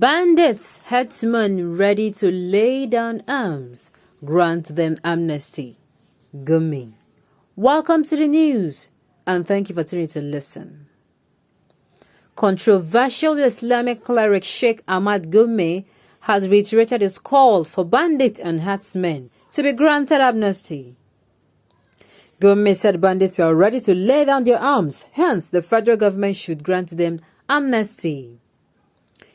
Bandits, headsmen ready to lay down arms, grant them amnesty. GUMI. Welcome to the news, and thank you for tuning to listen. Controversial Islamic cleric Sheikh Ahmad GUMI has reiterated his call for bandits and herdsmen to be granted amnesty. GUMI said bandits were ready to lay down their arms, hence the federal government should grant them amnesty.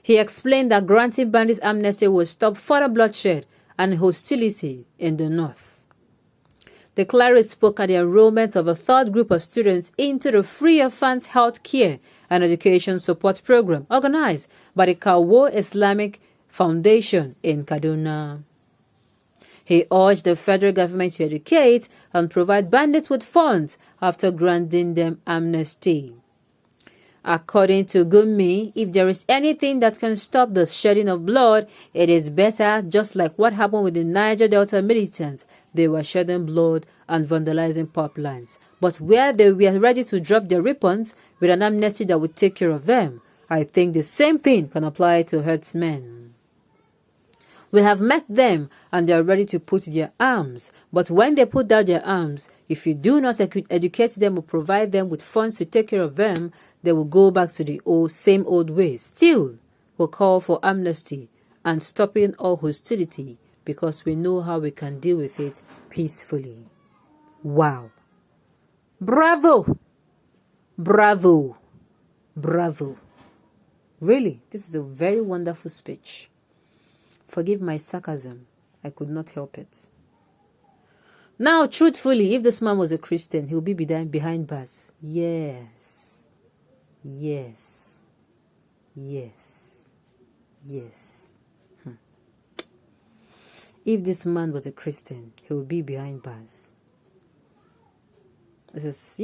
He explained that granting bandits amnesty will stop further bloodshed and hostility in the north. The cleric spoke at the enrollment of a third group of students into the Free of Funds Health Care and Education Support Program organized by the Kawo Islamic Foundation in Kaduna. He urged the federal government to educate and provide bandits with funds after granting them amnesty. According to GUMI, if there is anything that can stop the shedding of blood, it is better, just like what happened with the Niger Delta militants. They were shedding blood and vandalizing pipelines. But where they were ready to drop their weapons with an amnesty that would take care of them, I think the same thing can apply to herdsmen. We have met them and they are ready to put their arms. But when they put down their arms, if you do not educate them or provide them with funds to take care of them, they will go back to the same old ways. Still, we'll call for amnesty and stopping all hostility because we know how we can deal with it peacefully. Wow. Bravo. Bravo. Bravo. Really, this is a very wonderful speech. Forgive my sarcasm. I could not help it. Now, truthfully, if this man was a Christian, he would be behind bars. Yes. Yes. Yes. Yes. If this man was a Christian, he would be behind bars. There's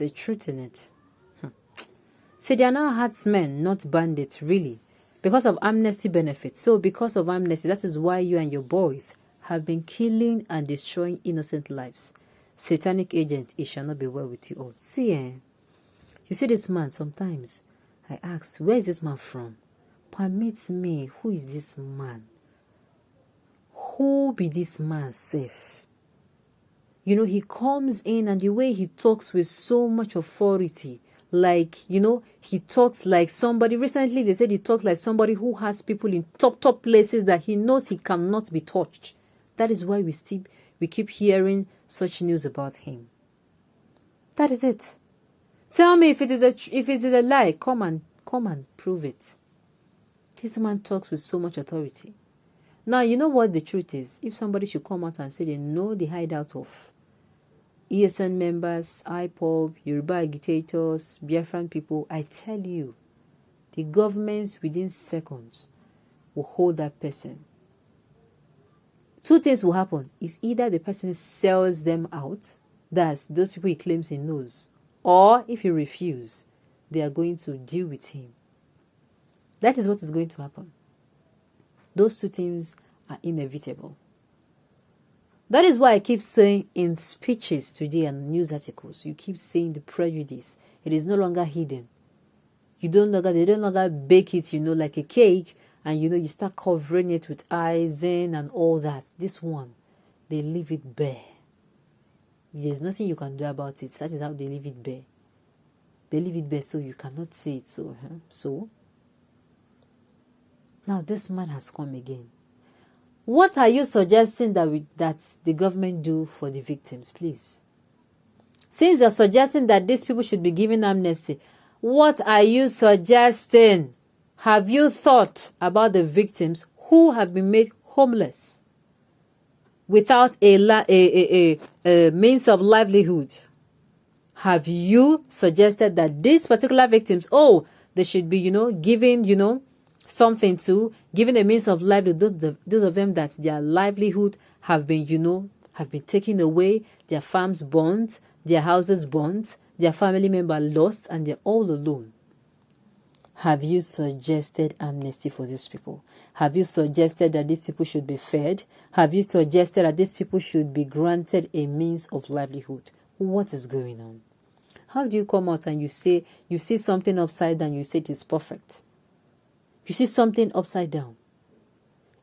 a truth in it. See, they are now herdsmen, not bandits, really. Because of amnesty benefits. So because of amnesty, that is why you and your boys have been killing and destroying innocent lives. Satanic agent, it shall not be well with you all. See, you see this man, sometimes I ask, where is this man from? Permit me, who is this man? Who be this man safe? You know, he comes in and the way he talks with so much authority, like, you know, he talks like somebody. Recently, they said he talks like somebody who has people in top places that he knows he cannot be touched. That is why we keep hearing such news about him. That is it. Tell me if it is a lie. Come and prove it. This man talks with so much authority. Now, you know what the truth is? If somebody should come out and say they know the hideout of ESN members, IPOB, Yoruba agitators, Biafran people, I tell you, the governments within seconds will hold that person. Two things will happen. Is either the person sells them out, that's those people he claims he knows, or if he refuses, they are going to deal with him. That is what is going to happen. Those two things are inevitable. That is why I keep saying in speeches today and news articles, you keep saying the prejudice. It is no longer hidden. They don't longer bake it, like a cake, and you start covering it with icing and all that. This one, they leave it bare. There's nothing you can do about it. That is how they leave it bare. They leave it bare so you cannot say it. So now this man has come again. What are you suggesting that the government do for the victims, please? Since you're suggesting that these people should be given amnesty, what are you suggesting? Have you thought about the victims who have been made homeless without a means of livelihood? Have you suggested that these particular victims, they should be, given, something to, given a means of livelihood, those of them that their livelihood have been taken away, their farms burnt, their houses burnt, their family member lost, and they're all alone? Have you suggested amnesty for these people? Have you suggested that these people should be fed? Have you suggested that these people should be granted a means of livelihood? What is going on? How do you come out and you see something upside down, you say it is perfect? You see something upside down.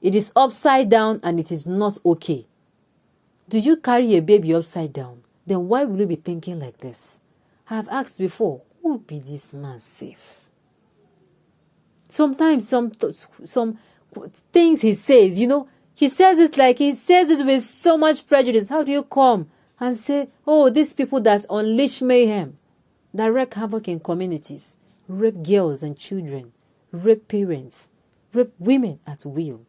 It is upside down and it is not okay. Do you carry a baby upside down? Then why will you be thinking like this? I have asked before, who will be this man safe? Sometimes some things he says, he says it with so much prejudice. How do you come and say, oh, these people that unleash mayhem, that wreak havoc in communities, rape girls and children, rape parents, rape women at will,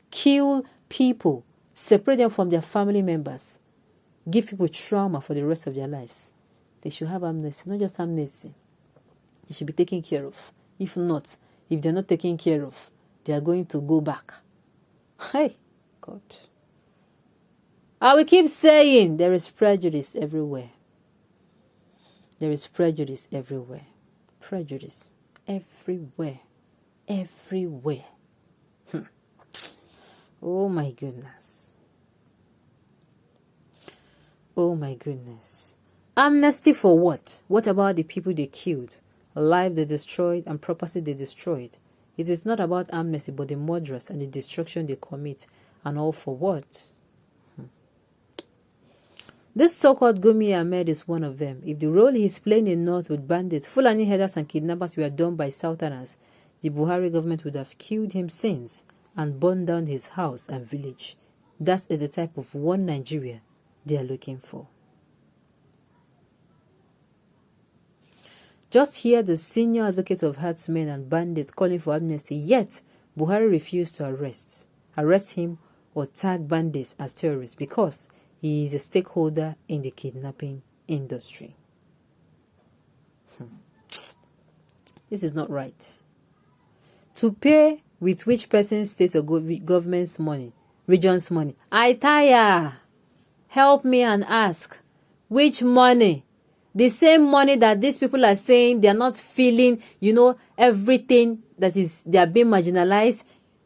kill people, separate them from their family members, give people trauma for the rest of their lives. They should have amnesty, not just amnesty. They should be taken care of. If not, if they're not taken care of, they are going to go back. Hey, God. I will keep saying there is prejudice everywhere. There is prejudice everywhere. Prejudice everywhere. Everywhere. Oh my goodness. Oh my goodness. Amnesty for what? What about the people they killed? Life they destroyed and property they destroyed. It is not about amnesty but the murderers and the destruction they commit. And all for what? This so-called Gumi Ahmed is one of them. If the role he is playing in North with bandits, Fulani headers and kidnappers were done by Southerners, the Buhari government would have killed him since and burned down his house and village. That is the type of one Nigeria they are looking for. Just hear the senior advocate of herdsmen and bandits calling for amnesty, yet Buhari refused to arrest him or tag bandits as terrorists because he is a stakeholder in the kidnapping industry. This is not right. To pay with which person's state or government's money, region's money. I tire. Help me and ask. Which money? The same money that these people are saying they are not feeling, everything that is, they are being marginalized,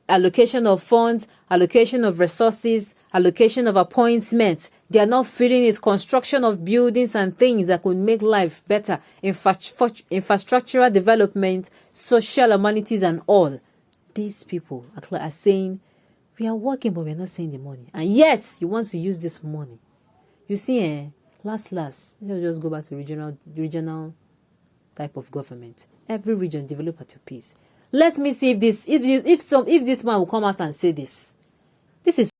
allocation of funds, allocation of resources, allocation of appointments. They are not feeling its construction of buildings and things that could make life better, infrastructural development, social amenities and all. These people are saying, we are working but we are not seeing the money. And yet, you want to use this money. You see, last, let's just go back to regional type of government. Every region develop at your pace. Let me see if this man will come out and say this. This is